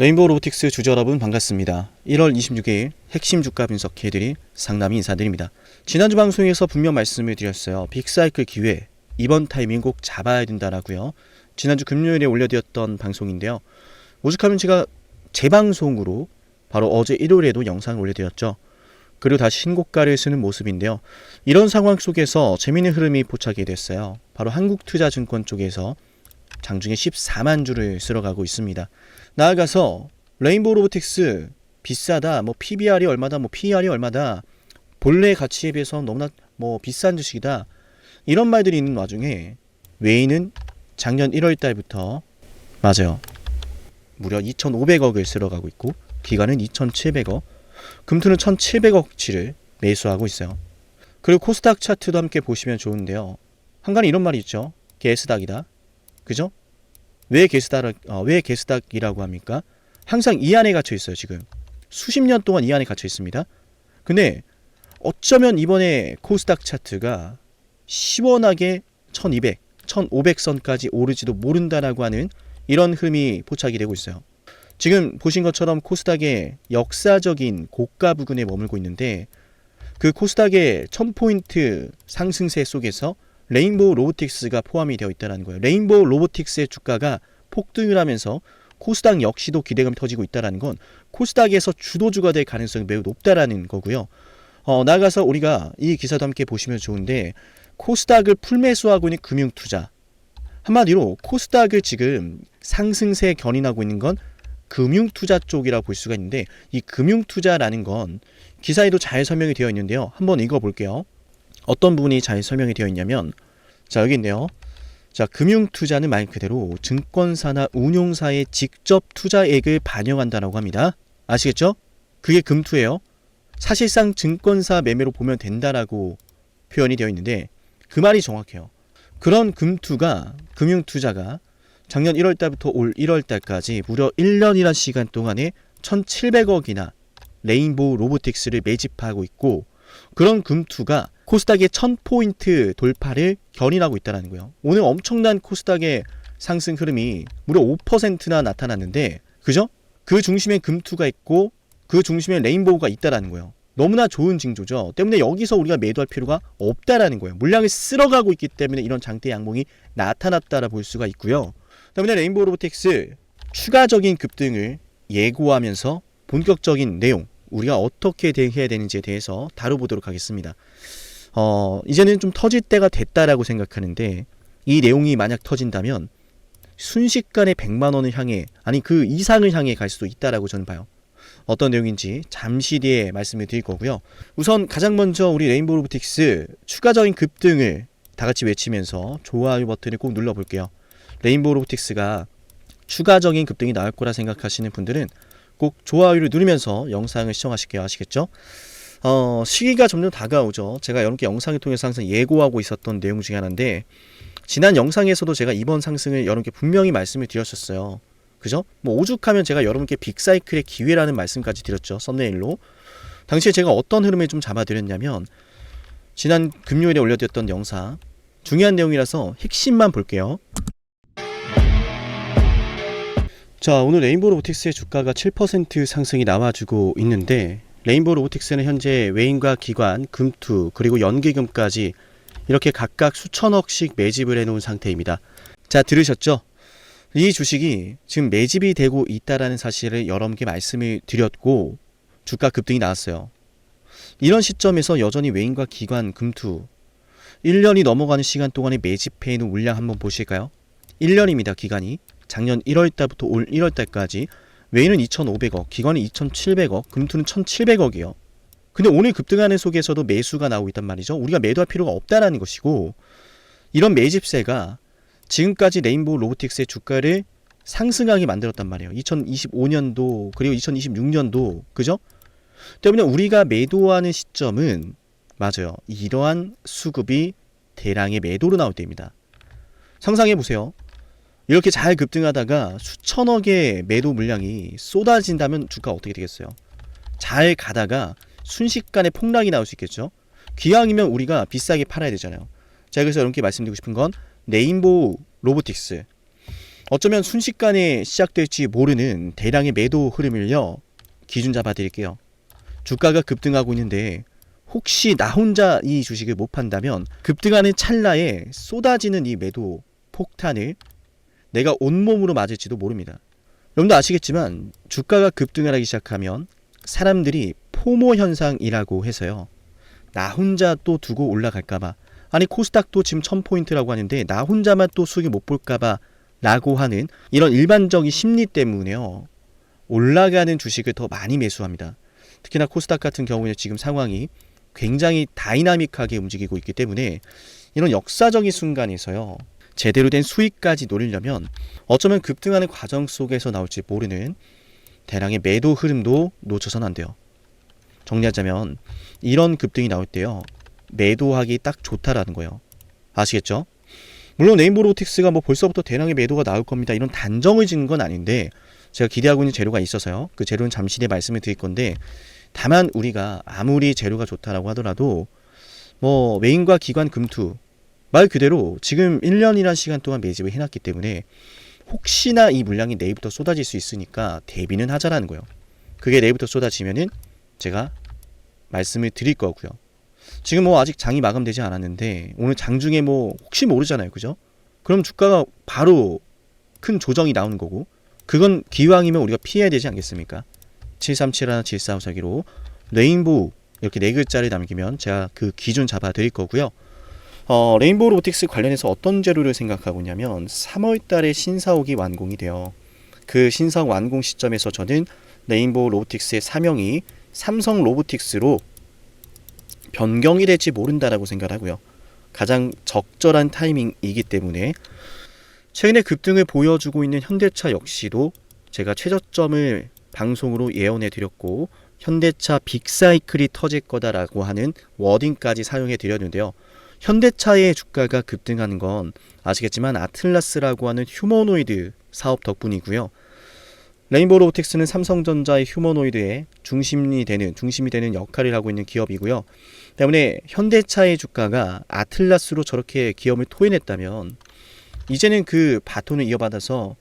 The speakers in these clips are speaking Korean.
레인보우 로보틱스 주주 여러분 반갑습니다. 1월 26일 핵심 주가 분석해드릴 상남이 인사드립니다. 지난주 방송에서 분명 말씀을 드렸어요. 빅사이클 기회 이번 타이밍 꼭 잡아야 된다라고요. 지난주 금요일에 올려드렸던 방송인데요. 오죽하면 제가 재방송으로 바로 어제 일요일에도 영상을 올려드렸죠. 그리고 다시 신고가를 쓰는 모습인데요. 이런 상황 속에서 재미있는 흐름이 포착이 됐어요. 바로 한국투자증권 쪽에서 장중에 14만 주를 쓸어가고 있습니다. 나아가서 레인보우 로보틱스 비싸다, PBR이 얼마다, PER이 얼마다, 본래 가치에 비해서 너무나 비싼 주식이다, 이런 말들이 있는 와중에 외인은 작년 1월 달부터 맞아요, 무려 2,500억을 쓸어가고 있고 기관은 2,700억, 금투는 1,700억치를 매수하고 있어요. 그리고 코스닥 차트도 함께 보시면 좋은데요. 한간에 이런 말이 있죠. 개스닥이다. 그죠? 왜 개스닥이라고 합니까? 항상 이 안에 갇혀 있어요. 지금 수십 년 동안 이 안에 갇혀 있습니다. 근데 어쩌면 이번에 코스닥 차트가 시원하게 1200, 1500선까지 오르지도 모른다라고 하는 이런 흐름이 포착이 되고 있어요. 지금 보신 것처럼 코스닥의 역사적인 고가 부근에 머물고 있는데, 그 코스닥의 1000포인트 상승세 속에서 레인보우 로보틱스가 포함이 되어 있다는 거예요. 레인보우 로보틱스의 주가가 폭등을 하면서 코스닥 역시도 기대감이 터지고 있다는 건 코스닥에서 주도주가 될 가능성이 매우 높다라는 거고요. 나아가서 우리가 이 기사도 함께 보시면 좋은데, 코스닥을 풀매수하고 있는 금융투자, 한마디로 코스닥을 지금 상승세에 견인하고 있는 건 금융투자 쪽이라고 볼 수가 있는데, 이 금융투자라는 건 기사에도 잘 설명이 되어 있는데요. 한번 읽어볼게요. 어떤 부분이 잘 설명이 되어 있냐면, 자, 여기 있네요. 자, 금융투자는 말 그대로 증권사나 운용사의 직접 투자액을 반영한다라고 합니다. 아시겠죠? 그게 금투예요. 사실상 증권사 매매로 보면 된다라고 표현이 되어 있는데 그 말이 정확해요. 그런 금융투자가 작년 1월달부터 올 1월달까지 무려 1년이라는 시간 동안에 1,700억이나 레인보우 로보틱스를 매집하고 있고, 그런 금투가 코스닥의 1000포인트 돌파를 견인하고 있다는 거예요. 오늘 엄청난 코스닥의 상승 흐름이 무려 5%나 나타났는데, 그죠? 그 중심에 금투가 있고 그 중심에 레인보우가 있다는 거예요. 너무나 좋은 징조죠. 때문에 여기서 우리가 매도할 필요가 없다라는 거예요. 물량을 쓸어가고 있기 때문에 이런 장대 양봉이 나타났다라 볼 수가 있고요. 때문에 레인보우 로보틱스 추가적인 급등을 예고하면서 본격적인 내용, 우리가 어떻게 대응해야 되는지에 대해서 다뤄보도록 하겠습니다. 이제는 좀 터질 때가 됐다라고 생각하는데, 이 내용이 만약 터진다면 순식간에 100만 원을 향해, 아니 그 이상을 향해 갈 수도 있다라고 저는 봐요. 어떤 내용인지 잠시 뒤에 말씀을 드릴 거고요. 우선 가장 먼저 우리 레인보우 로보틱스 추가적인 급등을 다 같이 외치면서 좋아요 버튼을 꼭 눌러볼게요. 레인보우 로보틱스가 추가적인 급등이 나올 거라 생각하시는 분들은 꼭 좋아요를 누르면서 영상을 시청하실게요. 아시겠죠? 시기가 점점 다가오죠. 제가 여러분께 영상을 통해서 항상 예고하고 있었던 내용 중에 하나인데, 지난 영상에서도 제가 이번 상승을 여러분께 분명히 말씀을 드렸었어요. 그죠? 오죽하면 제가 여러분께 빅사이클의 기회라는 말씀까지 드렸죠. 썸네일로. 당시에 제가 어떤 흐름을 좀 잡아드렸냐면, 지난 금요일에 올려드렸던 영상, 중요한 내용이라서 핵심만 볼게요. 자, 오늘 레인보우 로보틱스의 주가가 7% 상승이 나와주고 있는데, 레인보우 로보틱스는 현재 외인과 기관, 금투, 그리고 연기금까지 이렇게 각각 수천억씩 매집을 해놓은 상태입니다. 자, 들으셨죠? 이 주식이 지금 매집이 되고 있다라는 사실을 여러분께 말씀을 드렸고, 주가 급등이 나왔어요. 이런 시점에서 여전히 외인과 기관, 금투, 1년이 넘어가는 시간 동안에 매집해 있는 물량 한번 보실까요? 1년입니다. 기간이 작년 1월달부터 올 1월달까지 외인은 2,500억, 기관은 2,700억, 금투는 1,700억이에요. 근데 오늘 급등하는 속에서도 매수가 나오고 있단 말이죠. 우리가 매도할 필요가 없다라는 것이고, 이런 매집세가 지금까지 레인보우 로보틱스의 주가를 상승하게 만들었단 말이에요. 2025년도 그리고 2026년도, 그죠? 때문에 우리가 매도하는 시점은 맞아요. 이러한 수급이 대량의 매도로 나올 때입니다. 상상해 보세요. 이렇게 잘 급등하다가 수천억의 매도 물량이 쏟아진다면 주가 어떻게 되겠어요? 잘 가다가 순식간에 폭락이 나올 수 있겠죠? 기왕이면 우리가 비싸게 팔아야 되잖아요. 자, 그래서 여러분께 말씀드리고 싶은 건 레인보우 로보틱스, 어쩌면 순식간에 시작될지 모르는 대량의 매도 흐름을요, 기준 잡아 드릴게요. 주가가 급등하고 있는데 혹시 나 혼자 이 주식을 못 판다면 급등하는 찰나에 쏟아지는 이 매도 폭탄을 내가 온몸으로 맞을지도 모릅니다. 여러분도 아시겠지만 주가가 급등을 하기 시작하면 사람들이 포모 현상이라고 해서요, 나 혼자 또 두고 올라갈까봐, 아니 코스닥도 지금 1000포인트라고 하는데 나 혼자만 또 수익을 못 볼까봐 라고 하는 이런 일반적인 심리 때문에요, 올라가는 주식을 더 많이 매수합니다. 특히나 코스닥 같은 경우에는 지금 상황이 굉장히 다이나믹하게 움직이고 있기 때문에 이런 역사적인 순간에서요, 제대로 된 수익까지 노리려면 어쩌면 급등하는 과정 속에서 나올지 모르는 대량의 매도 흐름도 놓쳐서는 안 돼요. 정리하자면 이런 급등이 나올 때요, 매도하기 딱 좋다라는 거예요. 아시겠죠? 물론 레인보우 로보틱스가 뭐 벌써부터 대량의 매도가 나올 겁니다, 이런 단정을 짓는 건 아닌데, 제가 기대하고 있는 재료가 있어서요, 그 재료는 잠시 뒤에 말씀을 드릴 건데, 다만 우리가 아무리 재료가 좋다라고 하더라도 뭐 메인과 기관 금투 말 그대로 지금 1년이라는 시간 동안 매집을 해놨기 때문에 혹시나 이 물량이 내일부터 쏟아질 수 있으니까 대비는 하자라는 거예요. 그게 내일부터 쏟아지면은 제가 말씀을 드릴 거고요. 지금 뭐 아직 장이 마감되지 않았는데 오늘 장중에 뭐 혹시 모르잖아요, 그죠? 그럼 주가가 바로 큰 조정이 나오는 거고, 그건 기왕이면 우리가 피해야 되지 않겠습니까? 7371 7454기로 레인보우 이렇게 네 글자를 남기면 제가 그 기준 잡아 드릴 거고요. 레인보우 로보틱스 관련해서 어떤 재료를 생각하고 있냐면 3월 달에 신사옥이 완공이 돼요. 그 신사옥 완공 시점에서 저는 레인보우 로보틱스의 사명이 삼성 로보틱스로 변경이 될지 모른다라고 생각을 하고요. 가장 적절한 타이밍이기 때문에 최근에 급등을 보여주고 있는 현대차 역시도 제가 최저점을 방송으로 예언해 드렸고 현대차 빅사이클이 터질 거다라고 하는 워딩까지 사용해 드렸는데요. 현대차의 주가가 급등하는 건 아시겠지만 아틀라스라고 하는 휴머노이드 사업 덕분이고요. 레인보우 로보틱스는 삼성전자의 휴머노이드의 중심이 되는 역할을 하고 있는 기업이고요. 때문에 현대차의 주가가 아틀라스로 저렇게 기업을 토해냈다면 이제는 그 바톤을 이어받아서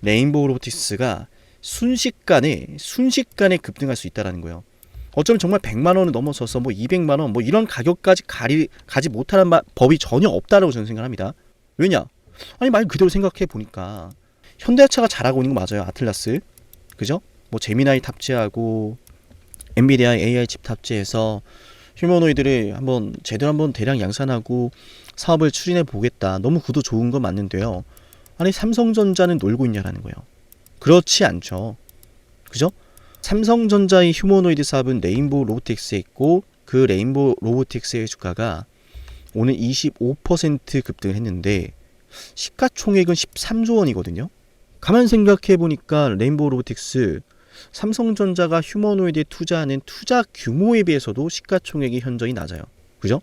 레인보우 로보틱스가 순식간에 급등할 수 있다는 거예요. 어쩌면 정말 100만 원을 넘어서서 뭐 200만 원 뭐 이런 가격까지 가지 못하는 법이 전혀 없다라고 저는 생각합니다. 왜냐? 아니 말 그대로 생각해 보니까 현대차가 잘하고 있는 거 맞아요. 아틀라스, 그죠? 뭐 제미나이 탑재하고 엔비디아 AI 칩 탑재해서 휴머노이드를 제대로 한번 대량 양산하고 사업을 추진해 보겠다. 너무 구도 좋은 건 맞는데요. 아니 삼성전자는 놀고 있냐라는 거예요. 그렇지 않죠. 그죠? 삼성전자의 휴머노이드 사업은 레인보우 로보틱스에 있고 그 레인보우 로보틱스의 주가가 오늘 25% 급등을 했는데 시가총액은 13조 원이거든요. 가만 생각해 보니까 레인보우 로보틱스 삼성전자가 휴머노이드에 투자하는 투자 규모에 비해서도 시가총액이 현저히 낮아요. 그죠?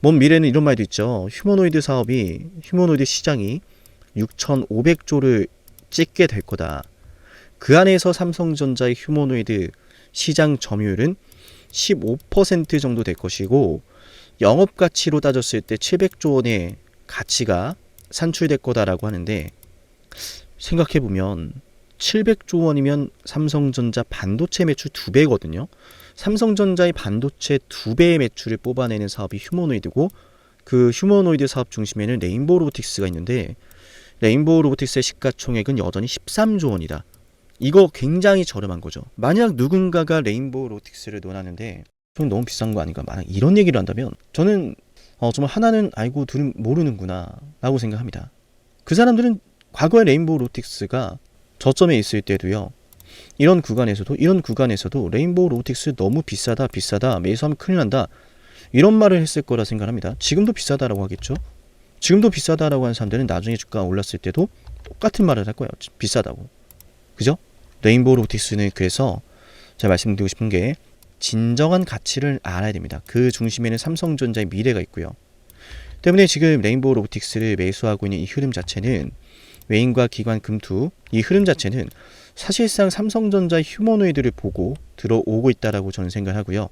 먼 미래는 이런 말도 있죠. 휴머노이드 시장이 6,500조를 찍게 될 거다. 그 안에서 삼성전자의 휴머노이드 시장 점유율은 15% 정도 될 것이고 영업가치로 따졌을 때 700조 원의 가치가 산출될 거다라고 하는데, 생각해보면 700조 원이면 삼성전자 반도체 매출 2배거든요. 삼성전자의 반도체 2배의 매출을 뽑아내는 사업이 휴머노이드고 그 휴머노이드 사업 중심에는 레인보우 로보틱스가 있는데 레인보우 로보틱스의 시가총액은 여전히 13조 원이다. 이거 굉장히 저렴한 거죠. 만약 누군가가 레인보우 로보틱스를 논하는데 좀 너무 비싼 거 아닌가, 만약 이런 얘기를 한다면 저는 정말 하나는 알고 둘은 모르는구나 라고 생각합니다. 그 사람들은 과거에 레인보우 로보틱스가 저점에 있을 때도요, 이런 구간에서도 레인보우 로보틱스 너무 비싸다 매수하면 큰일 난다 이런 말을 했을 거라 생각합니다. 지금도 비싸다라고 하겠죠. 지금도 비싸다라고 하는 사람들은 나중에 주가가 올랐을 때도 똑같은 말을 할 거예요. 비싸다고. 그죠? 레인보우 로보틱스는 그래서 제가 말씀드리고 싶은 게 진정한 가치를 알아야 됩니다. 그 중심에는 삼성전자의 미래가 있고요. 때문에 지금 레인보우 로보틱스를 매수하고 있는 이 흐름 자체는 외인과 기관 금투 이 흐름 자체는 사실상 삼성전자의 휴머노이드를 보고 들어오고 있다라고 저는 생각하고요.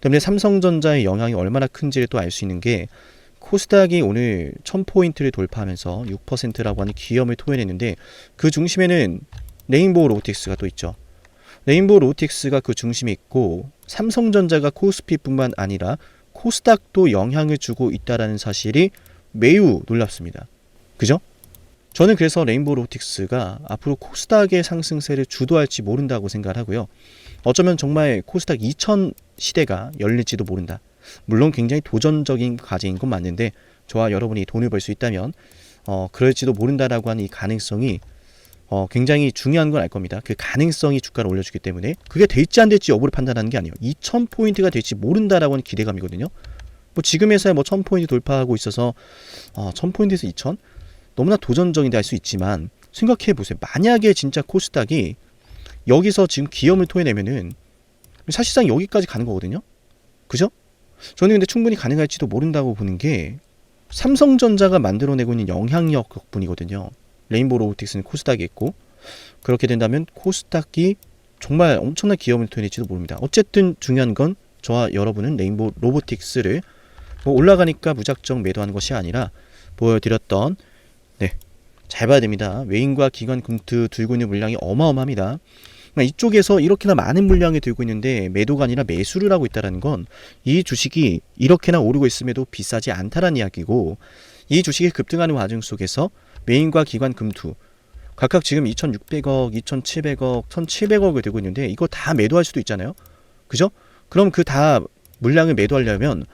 때문에 삼성전자의 영향이 얼마나 큰지를 또 알 수 있는 게 코스닥이 오늘 1000포인트를 돌파하면서 6%라고 하는 기염을 토해냈는데 그 중심에는 레인보우 로보틱스가 또 있죠. 레인보우 로보틱스가 그 중심에 있고 삼성전자가 코스피뿐만 아니라 코스닥도 영향을 주고 있다는 사실이 매우 놀랍습니다. 그죠? 저는 그래서 레인보우 로보틱스가 앞으로 코스닥의 상승세를 주도할지 모른다고 생각을 하고요. 어쩌면 정말 코스닥 2000 시대가 열릴지도 모른다. 물론 굉장히 도전적인 과제인 건 맞는데 저와 여러분이 돈을 벌 수 있다면 그럴지도 모른다라고 하는 이 가능성이 굉장히 중요한 건 알 겁니다. 그 가능성이 주가를 올려주기 때문에 그게 될지 안 될지 여부를 판단하는 게 아니에요. 2000포인트가 될지 모른다라고 하는 기대감이거든요. 뭐 지금에서야 뭐 1000포인트 돌파하고 있어서 1000포인트에서 2000? 너무나 도전적인데 할 수 있지만 생각해 보세요. 만약에 진짜 코스닥이 여기서 지금 기염을 토해내면은 사실상 여기까지 가는 거거든요. 그죠? 저는 근데 충분히 가능할지도 모른다고 보는 게 삼성전자가 만들어내고 있는 영향력 덕분이거든요. 레인보우 로보틱스는 코스닥에 있고 그렇게 된다면 코스닥이 정말 엄청난 기염을 토해낼지도 모릅니다. 어쨌든 중요한 건 저와 여러분은 레인보우 로보틱스를 뭐 올라가니까 무작정 매도하는 것이 아니라 보여드렸던 잘 봐야 됩니다. 외인과 기관 금투 들고 있는 물량이 어마어마합니다. 이쪽에서 이렇게나 많은 물량을 들고 있는데 매도가 아니라 매수를 하고 있다는 건 이 주식이 이렇게나 오르고 있음에도 비싸지 않다는 이야기고 이 주식이 급등하는 과정 속에서 메인과 기관 금투 각각 지금 2600억, 2700억, 1700억을 들고 있는데 이거 다 매도할 수도 있잖아요. 그죠? 그럼 그 다 물량을 매도하려면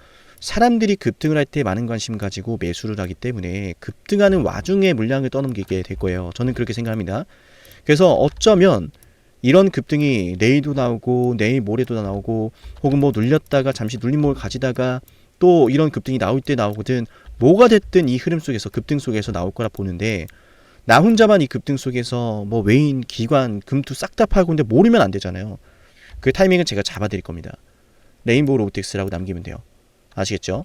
사람들이 급등을 할 때 많은 관심 가지고 매수를 하기 때문에 급등하는 와중에 물량을 떠넘기게 될 거예요. 저는 그렇게 생각합니다. 그래서 어쩌면 이런 급등이 내일도 나오고 내일 모레도 나오고 혹은 뭐 눌렸다가 잠시 눌림목을 가지다가 또 이런 급등이 나올 때 나오거든 뭐가 됐든 이 흐름 속에서 급등 속에서 나올 거라 보는데 나 혼자만 이 급등 속에서 뭐 외인, 기관, 금투 싹 다 팔고 있는데 모르면 안 되잖아요. 그 타이밍은 제가 잡아드릴 겁니다. 레인보우 로보틱스라고 남기면 돼요. 아시겠죠?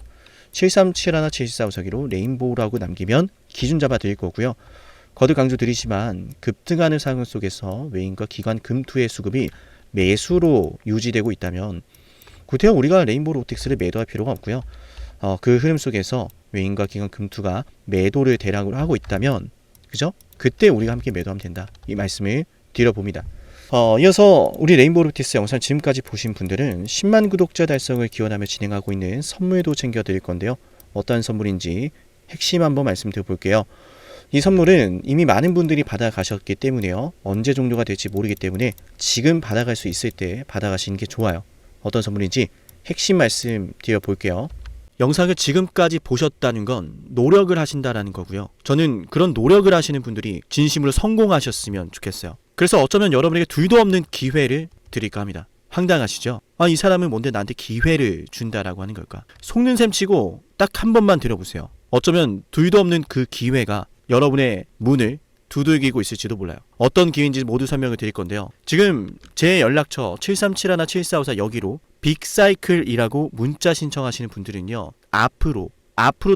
7371 7454기로 레인보우라고 남기면 기준 잡아드릴 거고요. 거듭 강조드리지만 급등하는 상황 속에서 외인과 기관 금투의 수급이 매수로 유지되고 있다면 구태여 우리가 레인보우 로보틱스를 매도할 필요가 없고요. 그 흐름 속에서 외인과 기관 금투가 매도를 대량으로 하고 있다면 그죠? 그때 우리가 함께 매도하면 된다. 이 말씀을 드려봅니다. 이어서 우리 레인보우 로보틱스 영상 지금까지 보신 분들은 10만 구독자 달성을 기원하며 진행하고 있는 선물도 챙겨드릴 건데요. 어떤 선물인지 핵심 한번 말씀드려 볼게요. 이 선물은 이미 많은 분들이 받아가셨기 때문에요. 언제 종료가 될지 모르기 때문에 지금 받아갈 수 있을 때 받아가시는 게 좋아요. 어떤 선물인지 핵심 말씀 드려 볼게요. 영상을 지금까지 보셨다는 건 노력을 하신다라는 거고요. 저는 그런 노력을 하시는 분들이 진심으로 성공하셨으면 좋겠어요. 그래서 어쩌면 여러분에게 둘도 없는 기회를 드릴까 합니다. 황당하시죠? 이 사람은 뭔데 나한테 기회를 준다라고 하는 걸까? 속는 셈 치고 딱 한 번만 들어보세요. 어쩌면 둘도 없는 그 기회가 여러분의 문을 두들기고 있을지도 몰라요. 어떤 기회인지 모두 설명을 드릴 건데요. 지금 제 연락처 7371 7454 여기로 빅사이클이라고 문자 신청하시는 분들은요. 앞으로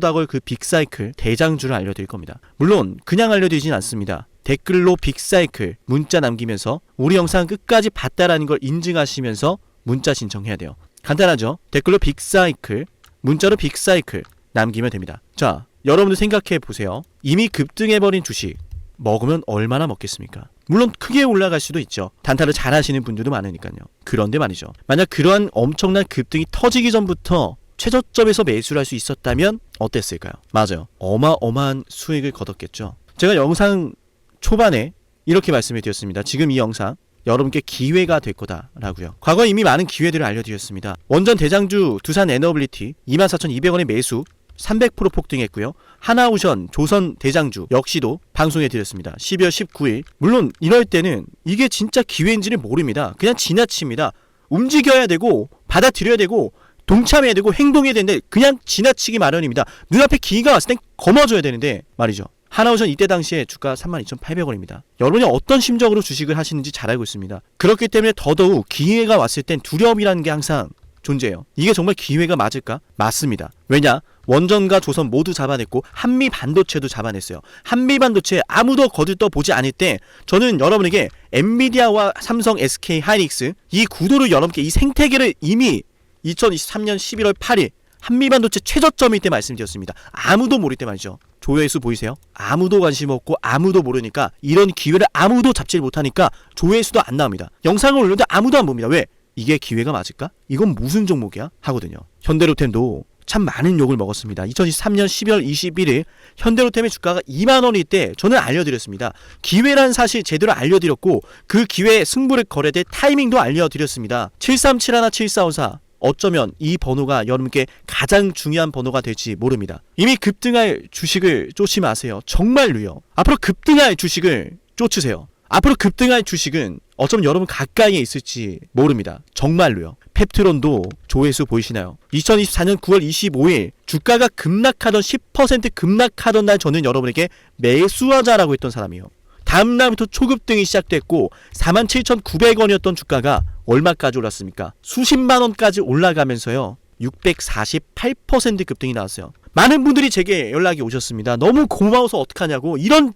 다가올 그 빅사이클 대장주를 알려드릴 겁니다. 물론 그냥 알려드리진 않습니다. 댓글로 빅사이클 문자 남기면서 우리 영상 끝까지 봤다라는 걸 인증하시면서 문자 신청해야 돼요. 간단하죠? 댓글로 빅사이클, 문자로 빅사이클 남기면 됩니다. 자, 여러분들 생각해 보세요. 이미 급등해버린 주식 먹으면 얼마나 먹겠습니까? 물론 크게 올라갈 수도 있죠. 단타를 잘 하시는 분들도 많으니까요. 그런데 말이죠. 만약 그러한 엄청난 급등이 터지기 전부터 최저점에서 매수를 할 수 있었다면 어땠을까요? 맞아요. 어마어마한 수익을 거뒀겠죠. 제가 영상 초반에 이렇게 말씀을 드렸습니다. 지금 이 영상 여러분께 기회가 될 거다라고요. 과거에 이미 많은 기회들을 알려드렸습니다. 원전 대장주 두산 에너빌리티 24,200원의 매수 300% 폭등했고요. 하나오션 조선 대장주 역시도 방송해 드렸습니다. 12월 19일. 물론 이럴 때는 이게 진짜 기회인지를 모릅니다. 그냥 지나칩니다. 움직여야 되고 받아들여야 되고 동참해야 되고 행동해야 되는데 그냥 지나치기 마련입니다. 눈앞에 기회가 왔을 땐 거머줘야 되는데 말이죠. 하나오션 이때 당시에 주가 32,800원입니다. 여러분이 어떤 심정으로 주식을 하시는지 잘 알고 있습니다. 그렇기 때문에 더더욱 기회가 왔을 땐 두려움이라는 게 항상 존재해요. 이게 정말 기회가 맞을까? 맞습니다. 왜냐? 원전과 조선 모두 잡아냈고 한미 반도체도 잡아냈어요. 한미 반도체 아무도 거들떠보지 않을 때 저는 여러분에게 엔비디아와 삼성, SK 하이닉스 이 구도를 여러분께 이 생태계를 이미 2023년 11월 8일 한미반도체 최저점일 때 말씀드렸습니다. 아무도 모를 때 말이죠. 조회수 보이세요? 아무도 관심 없고 아무도 모르니까 이런 기회를 아무도 잡지 못하니까 조회수도 안 나옵니다. 영상을 올렸는데 아무도 안 봅니다. 왜? 이게 기회가 맞을까? 이건 무슨 종목이야? 하거든요. 현대로템도 참 많은 욕을 먹었습니다. 2023년 12월 21일 현대로템의 주가가 2만원일 때 저는 알려드렸습니다. 기회란 사실 제대로 알려드렸고 그 기회에 승부를 걸어야 될 타이밍도 알려드렸습니다. 7371, 7454 어쩌면 이 번호가 여러분께 가장 중요한 번호가 될지 모릅니다. 이미 급등할 주식을 쫓지 마세요. 정말로요. 앞으로 급등할 주식을 쫓으세요. 앞으로 급등할 주식은 어쩌면 여러분 가까이에 있을지 모릅니다. 정말로요. 펩트론도 조회수 보이시나요? 2024년 9월 25일 주가가 급락하던 10% 급락하던 날 저는 여러분에게 매수하자라고 했던 사람이에요. 다음 날부터 초급등이 시작됐고 47,900원이었던 주가가 얼마까지 올랐습니까? 수십만 원까지 올라가면서요. 648% 급등이 나왔어요. 많은 분들이 제게 연락이 오셨습니다. 너무 고마워서 어떡하냐고, 이런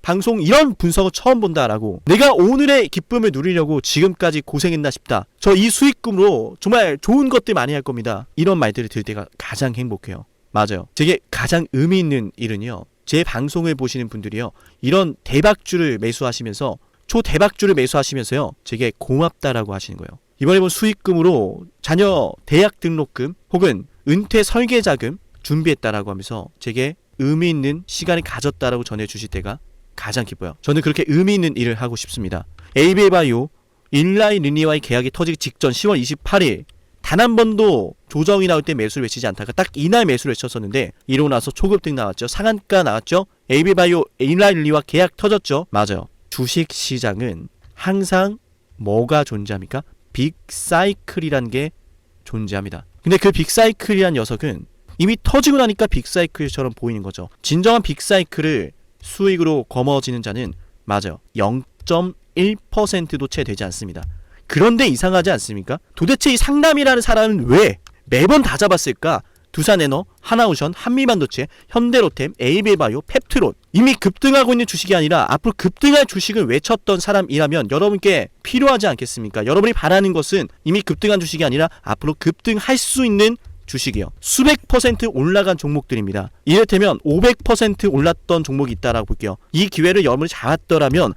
방송, 이런 분석을 처음 본다라고, 내가 오늘의 기쁨을 누리려고 지금까지 고생했나 싶다, 저 이 수익금으로 정말 좋은 것들 많이 할 겁니다, 이런 말들을 들을 때가 가장 행복해요. 맞아요. 제게 가장 의미 있는 일은요, 제 방송을 보시는 분들이요, 이런 대박주를 매수하시면서, 초대박주를 매수하시면서요, 제게 고맙다라고 하시는 거예요. 이번에 본 수익금으로 자녀 대학 등록금 혹은 은퇴 설계자금 준비했다라고 하면서 제게 의미 있는 시간을 가졌다라고 전해주실 때가 가장 기뻐요. 저는 그렇게 의미 있는 일을 하고 싶습니다. 에이비바이오 일라이 리니와의 계약이 터지기 직전 10월 28일 단 한 번도 조정이 나올 때 매수를 외치지 않다가 딱 이날 매수를 외쳤었는데, 이러고 나서 초급등 나왔죠. 상한가 나왔죠. 에이비바이오 일라이 리니와 계약 터졌죠. 맞아요. 주식시장은 항상 뭐가 존재합니까? 빅사이클이란 게 존재합니다. 근데 그 빅사이클이란 녀석은 이미 터지고 나니까 빅사이클처럼 보이는 거죠. 진정한 빅사이클을 수익으로 거머쥐는 자는 맞아요, 0.1%도 채 되지 않습니다. 그런데 이상하지 않습니까? 도대체 이 상남이라는 사람은 왜 매번 다 잡았을까? 두산에너, 하나오션, 한미반도체, 현대로템, 에이비바이오, 펩트론, 이미 급등하고 있는 주식이 아니라 앞으로 급등할 주식을 외쳤던 사람이라면 여러분께 필요하지 않겠습니까? 여러분이 바라는 것은 이미 급등한 주식이 아니라 앞으로 급등할 수 있는 주식이요. 수백 퍼센트 올라간 종목들입니다. 이를테면 500% 올랐던 종목이 있다라고 볼게요. 이 기회를 여러분이 잡았더라면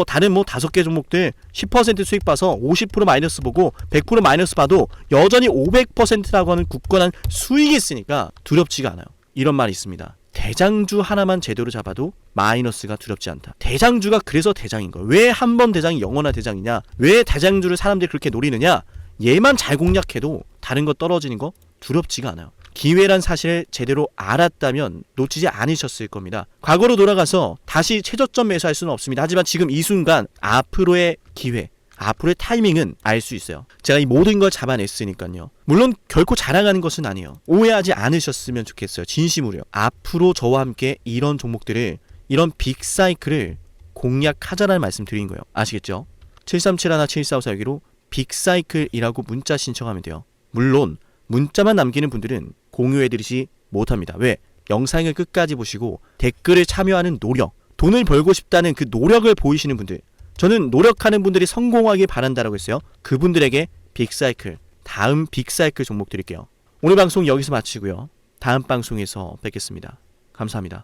다른 5개 종목들 10% 수익 봐서 50% 마이너스 보고 100% 마이너스 봐도 여전히 500%라고 하는 굳건한 수익이 있으니까 두렵지가 않아요. 이런 말이 있습니다. 대장주 하나만 제대로 잡아도 마이너스가 두렵지 않다. 대장주가 그래서 대장인 거예요. 왜 한 번 대장이 영원한 대장이냐? 왜 대장주를 사람들이 그렇게 노리느냐? 얘만 잘 공략해도 다른 거 떨어지는 거 두렵지가 않아요. 기회란 사실을 제대로 알았다면 놓치지 않으셨을 겁니다. 과거로 돌아가서 다시 최저점 매수할 수는 없습니다. 하지만 지금 이 순간 앞으로의 기회, 앞으로의 타이밍은 알 수 있어요. 제가 이 모든 걸 잡아냈으니까요. 물론 결코 자랑하는 것은 아니에요. 오해하지 않으셨으면 좋겠어요. 진심으로요. 앞으로 저와 함께 이런 종목들을, 이런 빅사이클을 공략하자라는 말씀 드린 거예요. 아시겠죠? 7371-7454 여기로 빅사이클이라고 문자 신청하면 돼요. 물론 문자만 남기는 분들은 공유해드리지 못합니다. 왜? 영상을 끝까지 보시고 댓글에 참여하는 노력, 돈을 벌고 싶다는 그 노력을 보이시는 분들, 저는 노력하는 분들이 성공하길 바란다라고 했어요. 그분들에게 빅사이클, 다음 빅사이클 종목 드릴게요. 오늘 방송 여기서 마치고요. 다음 방송에서 뵙겠습니다. 감사합니다.